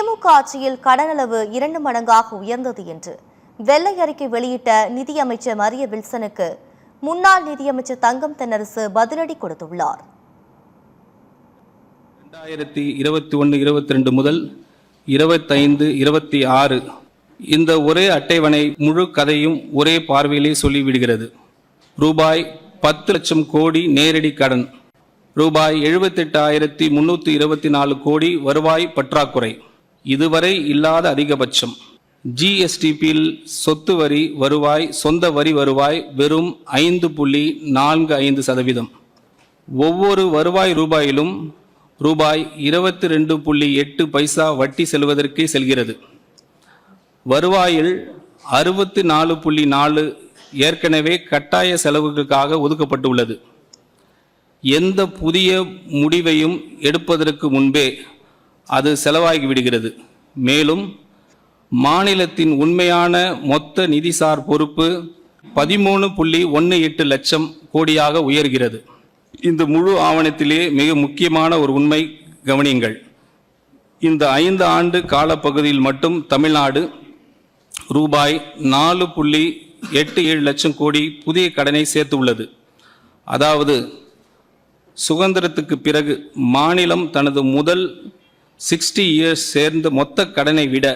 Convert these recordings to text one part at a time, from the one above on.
திமுக ஆட்சியில் கடன் அளவு 2 மடங்காக உயர்ந்தது என்று வெள்ளை அறிக்கை வெளியிட்ட நிதியமைச்சர் மரிய வில்சனுக்கு முன்னாள் நிதியமைச்சர் தங்கம் தென்னரசு பதிலடி கொடுத்துள்ளார். 2021-22 முதல் 25-26 இந்த ஒரே அட்டைவணை முழு கதையும் ஒரே பார்வையிலே சொல்லிவிடுகிறது. ரூபாய் 10 லட்சம் கோடி நேரடி கடன், ரூபாய் 78,324 கோடி வருவாய் பற்றாக்குறை, இதுவரை இல்லாத அதிகபட்சம். ஜிஎஸ்டிபியில் சொத்து வரி வருவாய், சொந்த வரி வருவாய் வெறும் 5.45%. ஒவ்வொரு வருவாய் ரூபாயிலும் ரூபாய் 22.8 பைசா வட்டி செல்வதற்கே செல்கிறது. வருவாயில் 64.4 ஏற்கனவே கட்டாய செலவுகளுக்காக ஒதுக்கப்பட்டுள்ளது. எந்த புதிய முடிவையும் எடுப்பதற்கு முன்பே அது செலவாகிவிடுகிறது. மேலும் மாநிலத்தின் உண்மையான மொத்த நிதிசார் பொறுப்பு 13.18 லட்சம் கோடியாக உயர்கிறது. இந்த முழு ஆவணத்திலே மிக முக்கியமான ஒரு உண்மை கவனியுங்கள். இந்த 5 ஆண்டு காலப்பகுதியில் மட்டும் தமிழ்நாடு ரூபாய் 4.87 லட்சம் கோடி புதிய கடனை சேர்த்துள்ளது. அதாவது சுதந்திரத்துக்கு பிறகு மாநிலம் தனது முதல் 60 இயர்ஸ் சேர்ந்த மொத்த கடனை விட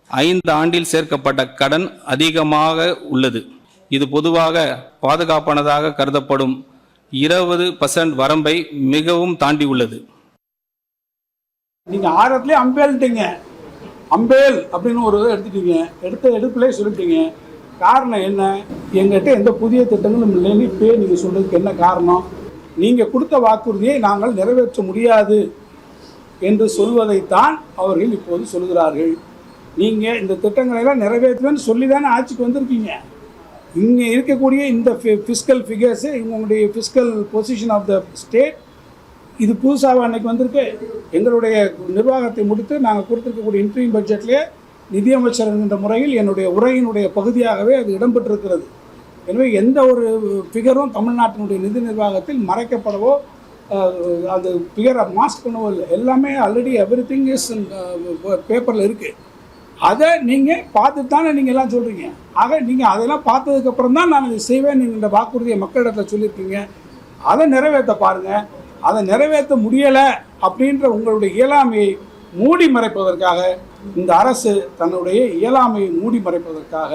5 ஆண்டில் சேர்க்கப்பட்ட கடன் அதிகமாக உள்ளது. இது பொதுவாக பாதுகாப்பானதாக கருதப்படும் 20% வரம்பை மிகவும் தாண்டி உள்ளது. நீங்க ஆரத்திலே அம்பேல்ட்டீங்க, அம்பேல் அப்படின்னு ஒரு எடுத்துட்டீங்க, எடுப்பிலே சொல்லிட்டீங்க. காரணம் என்ன? எங்கிட்ட எந்த புதிய திட்டங்களும் இல்லைன்னு இப்பயே நீங்க சொல்றதுக்கு என்ன காரணம்? நீங்க கொடுத்த வாக்குறுதியை நாங்கள் நிறைவேற்ற முடியாது என்று சொல்வதைத்தான் அவர்கள் இப்போது சொல்கிறார்கள். நீங்க இந்த திட்டங்களை எல்லாம் நிறைவேற்றுவேன்னு சொல்லி தானே ஆட்சிக்கு வந்திருக்கீங்க. இங்கே இருக்கக்கூடிய இந்த ஃபிஸ்கல் ஃபிகர்ஸு, உங்களுடைய fiscal position of the state, இது புதுசாக அன்னைக்கு வந்திருக்கு. எங்களுடைய நிர்வாகத்தை முடித்து நாங்கள் கொடுத்துருக்கக்கூடிய இன்ட்ரீம் பட்ஜெட்லேயே நிதியமைச்சர் என்கின்ற முறையில் என்னுடைய உரையினுடைய பகுதியாகவே அது இடம்பெற்றிருக்கிறது. எனவே எந்த ஒரு ஃபிகரும் தமிழ்நாட்டினுடைய நிதி நிர்வாகத்தில் மறைக்கப்படவோ அது ஃபிகரை மாஸ்க் பண்ணவோ இல்லை. எல்லாமே ஆல்ரெடி எவ்ரி திங் இஸ் பேப்பரில் இருக்குது. அதை நீங்கள் பார்த்துட்டு தானே நீங்கள் எல்லாம் சொல்கிறீங்க. ஆக நீங்கள் அதெல்லாம் பார்த்ததுக்கப்புறம் தான் நான் இதை செய்வேன் என்கின்ற வாக்குறுதியை மக்களிடத்தில் சொல்லியிருக்கீங்க. அதை நிறைவேற்ற பாருங்கள். அதை நிறைவேற்ற முடியலை அப்படின்ற உங்களுடைய இயலாமையை மூடி மறைப்பதற்காக இந்த அரசு தன்னுடைய இயலாமையை மூடி மறைப்பதற்காக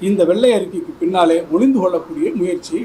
இந்த வெள்ளை அறிக்கைக்கு பின்னாலே ஒளிந்து கொள்ளக்கூடிய முயற்சி